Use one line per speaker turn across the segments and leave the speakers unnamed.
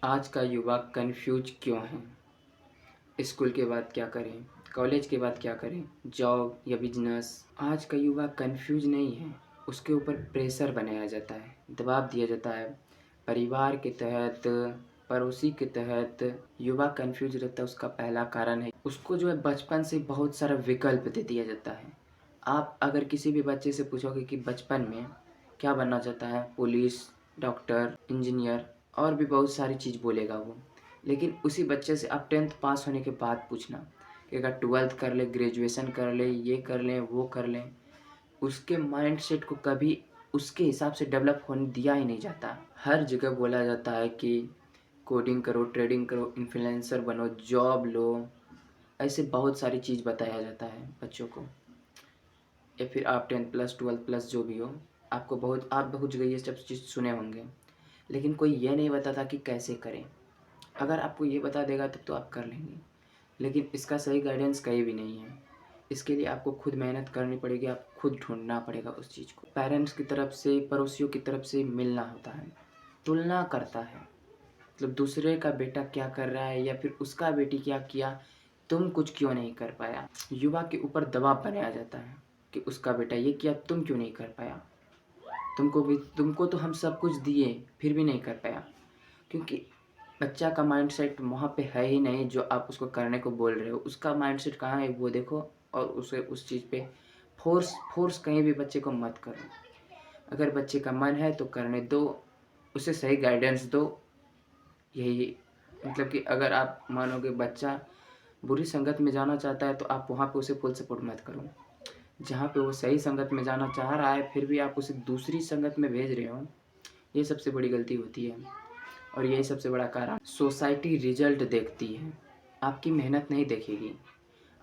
आज का युवा कन्फ्यूज क्यों है? स्कूल के बाद क्या करें? कॉलेज के बाद क्या करें? जॉब या बिजनेस? आज का युवा कन्फ्यूज नहीं है, उसके ऊपर प्रेशर बनाया जाता है, दबाव दिया जाता है। परिवार के तहत, पड़ोसी के तहत युवा कन्फ्यूज रहता है। उसका पहला कारण है उसको जो है बचपन से बहुत सारा विकल्प दे दिया जाता है। आप अगर किसी भी बच्चे से पूछोगे कि बचपन में क्या बनना चाहता है, पुलिस, डॉक्टर, इंजीनियर और भी बहुत सारी चीज़ बोलेगा वो। लेकिन उसी बच्चे से आप 10th पास होने के बाद पूछना कि अगर 12th कर ले, ग्रेजुएशन कर ले, ये कर लें, वो कर लें, उसके माइंडसेट को कभी उसके हिसाब से डेवलप होने दिया ही नहीं जाता। हर जगह बोला जाता है कि कोडिंग करो, ट्रेडिंग करो, इन्फ्लुएंसर बनो, जॉब लो, ऐसे बहुत सारी चीज़ बताया जाता है बच्चों को। या फिर आप 10th प्लस 12th प्लस जो भी हो, आप बहुत जगह ये सब चीज़ सुने होंगे। लेकिन कोई ये नहीं बताता कि कैसे करें। अगर आपको ये बता देगा तब तो आप कर लेंगे, लेकिन इसका सही गाइडेंस कहीं भी नहीं है। इसके लिए आपको खुद मेहनत करनी पड़ेगी, आप खुद ढूंढना पड़ेगा उस चीज़ को। पेरेंट्स की तरफ से, पड़ोसियों की तरफ से मिलना होता है, तुलना करता है, मतलब दूसरे का बेटा क्या कर रहा है या फिर उसका बेटी क्या किया, तुम कुछ क्यों नहीं कर पाया। युवा के ऊपर दबाव बनाया जाता है कि उसका बेटा ये किया, तुम क्यों नहीं कर पाया। तुमको तो हम सब कुछ दिए फिर भी नहीं कर पाया, क्योंकि बच्चा का माइंडसेट वहाँ पे है ही नहीं जो आप उसको करने को बोल रहे हो। उसका माइंडसेट कहाँ है वो देखो, और उसे उस चीज़ पे फोर्स फोर्स कहीं भी बच्चे को मत करो। अगर बच्चे का मन है तो करने दो, उसे सही गाइडेंस दो। यही मतलब कि अगर आप मानोगे बच्चा बुरी संगत में जाना चाहता है तो आप वहाँ पे उसे फुल सपोर्ट मत करो। जहाँ पे वो सही संगत में जाना चाह रहा है फिर भी आप उसे दूसरी संगत में भेज रहे हो, ये सबसे बड़ी गलती होती है। और यही सबसे बड़ा कारण, सोसाइटी रिजल्ट देखती है, आपकी मेहनत नहीं देखेगी।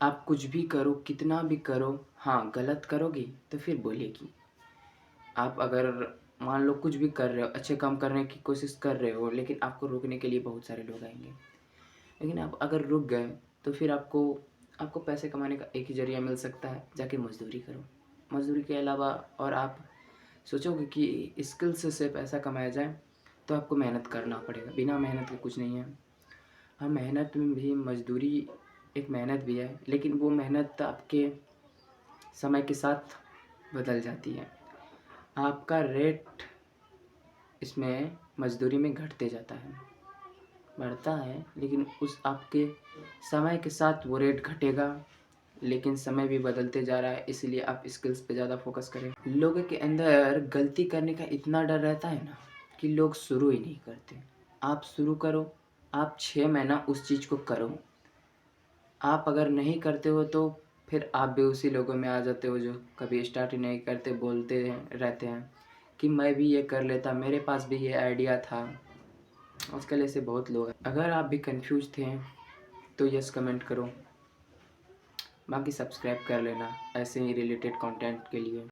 आप कुछ भी करो, कितना भी करो, हाँ गलत करोगी तो फिर बोलेगी। आप अगर मान लो कुछ भी कर रहे हो, अच्छे काम करने की कोशिश कर रहे हो, लेकिन आपको रोकने के लिए बहुत सारे लोग आएंगे। लेकिन आप अगर रुक गए तो फिर आपको आपको पैसे कमाने का एक ही जरिया मिल सकता है, जाके मजदूरी करो। मजदूरी के अलावा और आप सोचोगे कि स्किल्स से पैसा कमाया जाए तो आपको मेहनत करना पड़ेगा। बिना मेहनत के कुछ नहीं है। हाँ, मेहनत में भी मजदूरी एक मेहनत भी है, लेकिन वो मेहनत आपके समय के साथ बदल जाती है। आपका रेट इसमें मजदूरी में घटते जाता है, बढ़ता है, लेकिन उस आपके समय के साथ वो रेट घटेगा। लेकिन समय भी बदलते जा रहा है, इसलिए आप स्किल्स पे ज़्यादा फोकस करें। लोगों के अंदर गलती करने का इतना डर रहता है ना कि लोग शुरू ही नहीं करते। आप शुरू करो, आप 6 महीना उस चीज़ को करो। आप अगर नहीं करते हो तो फिर आप भी उसी लोगों में आ जाते हो जो कभी स्टार्ट ही नहीं करते, बोलते रहते हैं कि मैं भी ये कर लेता, मेरे पास भी ये आइडिया था। आजकल ऐसे बहुत लोग हैं। अगर आप भी कंफ्यूज थे तो यस कमेंट करो, बाकी सब्सक्राइब कर लेना ऐसे ही रिलेटेड कंटेंट के लिए।